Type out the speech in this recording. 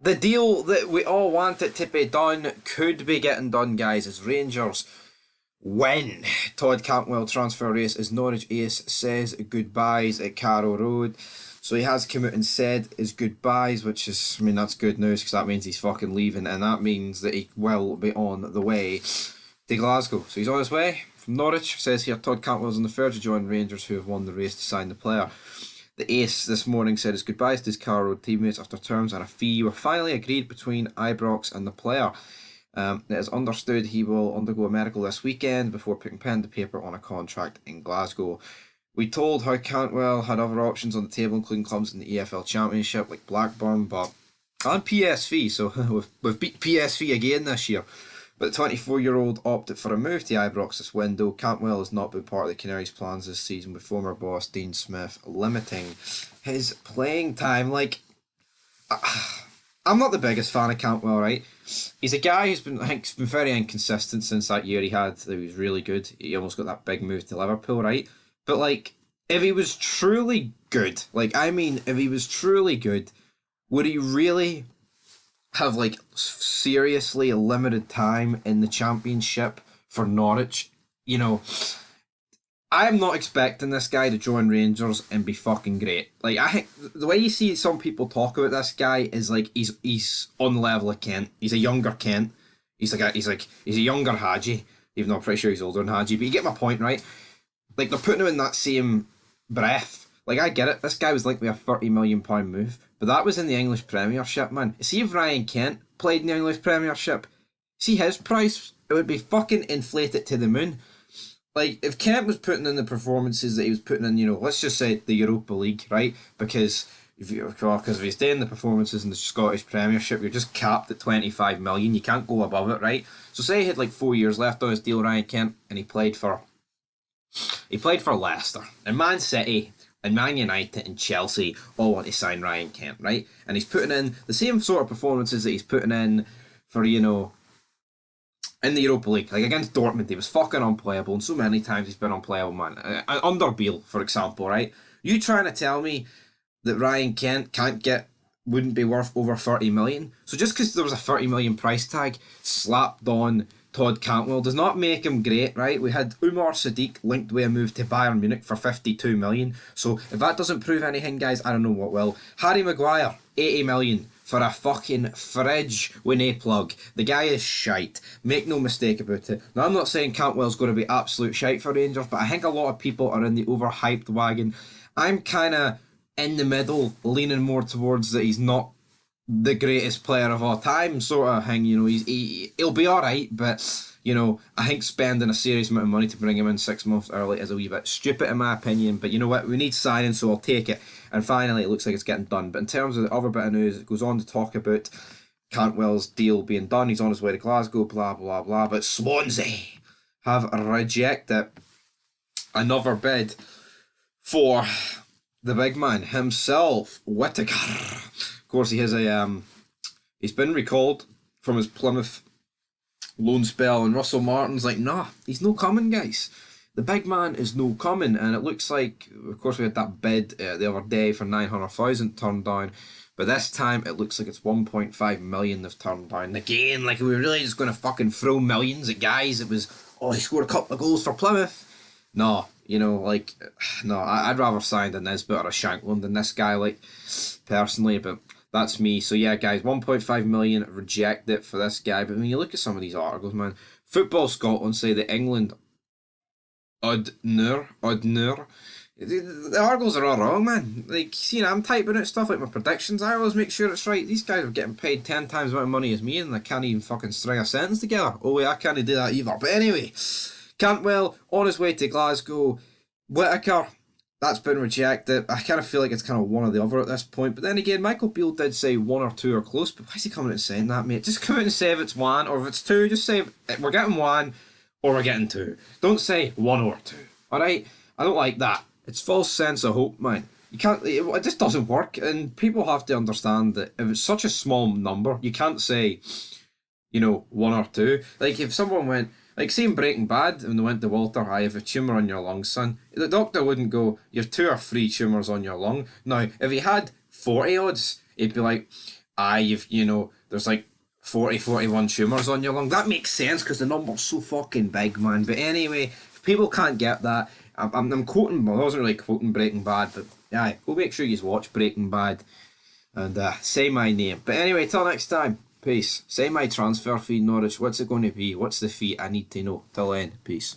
The deal that we all want it to be done could be getting done, guys, as Rangers win. Todd Cantwell transfer race as Norwich Ace says goodbyes at Carrow Road. So he has come out and said his goodbyes, which is, I mean, that's good news because that means he's fucking leaving, and that means that he will be on the way to Glasgow. So he's on his way from Norwich. Says here Todd Cantwell's on the verge of joining Rangers, who have won the race to sign the player. The Ace this morning said his goodbyes to his Carrow Road teammates after terms and a fee were finally agreed between Ibrox and the player. It is understood he will undergo a medical this weekend before putting pen to paper on a contract in Glasgow. We told how Cantwell had other options on the table, including clubs in the EFL Championship like Blackburn, and PSV, so we've beat PSV again this year. But the 24-year-old opted for a move to Ibrox this window. Cantwell has not been part of the Canaries' plans this season, with former boss Dean Smith limiting his playing time. Like, I'm not the biggest fan of Cantwell, right? He's a guy who's been, I think, been very inconsistent since that year he had. He was really good. He almost got that big move to Liverpool, right? But, like, if he was truly good, if he was truly good, would he really have, like, seriously a limited time in the Championship for Norwich? You know, I'm not expecting this guy to join Rangers and be fucking great. Like, I think the way you see some people talk about this guy is like he's on the level of Kent. He's a younger Kent. He's a younger Hadji. Even though I'm pretty sure he's older than Hadji, but you get my point, right? Like, they're putting him in that same breath. Like, I get it. This guy was likely a £30 million move, but that was in the English Premiership, man. See if Ryan Kent played in the English Premiership. See his price, it would be fucking inflated to the moon. Like, if Kent was putting in the performances that he was putting in, you know, let's just say the Europa League, right? Because if he's doing the performances in the Scottish Premiership, you're just capped at 25 million. You can't go above it, right? So say he had like 4 years left on his deal, Ryan Kent, and he played for Leicester and Man City and Man United and Chelsea all want to sign Ryan Kent, right? And he's putting in the same sort of performances that he's putting in for, you know, in the Europa League. Like against Dortmund, he was fucking unplayable, and so many times he's been unplayable, man. Under Beale, for example, right? You trying to tell me that Ryan Kent wouldn't be worth over 30 million? So just because there was a 30 million price tag slapped on Todd Cantwell does not make him great, right? We had Umar Sadiq linked with a move to Bayern Munich for 52 million. So if that doesn't prove anything, guys, I don't know what will. Harry Maguire, 80 million for a fucking fridge with a plug. The guy is shite. Make no mistake about it. Now, I'm not saying Cantwell's going to be absolute shite for Rangers, but I think a lot of people are in the overhyped wagon. I'm kind of in the middle, leaning more towards that he's not the greatest player of all time, sort of thing. You know, he'll be alright, but you know, I think spending a serious amount of money to bring him in 6 months early is a wee bit stupid in my opinion. But you know what, we need signing, so I'll take it. And finally, it looks like it's getting done. But in terms of the other bit of news, it goes on to talk about Cantwell's deal being done. He's on his way to Glasgow, blah blah blah. But Swansea have rejected another bid for the big man himself, Whittaker. Of course, he's been recalled from his Plymouth loan spell, and Russell Martin's like, nah, he's no coming, guys. The big man is no coming, and it looks like, of course, we had that bid the other day for 900,000 turned down, but this time it looks like it's 1.5 million they've turned down. Again, like, we were really just going to fucking throw millions at guys. It was, oh, he scored a couple of goals for Plymouth. No, you know, like, no, I'd rather sign a Nisbet or a Shankland than this guy, like, personally, but that's me. So yeah, guys, 1.5 million reject it for this guy. But when you look at some of these articles, man, Football Scotland say that England odd nur. The articles are all wrong, man. Like, see, I'm typing out stuff like my predictions. I always make sure it's right. These guys are getting paid 10 times the amount of money as me, and I can't even fucking string a sentence together. Oh wait, I can't do that either. But anyway, Cantwell on his way to Glasgow. Whittaker, that's been rejected. I kind of feel like it's kind of one or the other at this point. But then again, Michael Beale did say one or two are close. But why is he coming out and saying that, mate? Just come out and say if it's one or if it's two. Just say we're getting one or we're getting two. Don't say one or two. Alright? I don't like that. It's false sense of hope, man. You can't. It just doesn't work. And people have to understand that if it's such a small number, you can't say, you know, one or two. Like if someone went, like, say in Breaking Bad, when they went to Walter, I have a tumour on your lung, son. The doctor wouldn't go, you have 2 or 3 tumours on your lung. Now, if he had 40 odds, he'd be like, there's like 40, 41 tumours on your lung. That makes sense because the number's so fucking big, man. But anyway, if people can't get that, I'm quoting, well, I wasn't really quoting Breaking Bad, but yeah, go make sure you watch Breaking Bad and say my name. But anyway, till next time, peace. Say my transfer fee, Norwich. What's it going to be? What's the fee? I need to know. Till then, peace.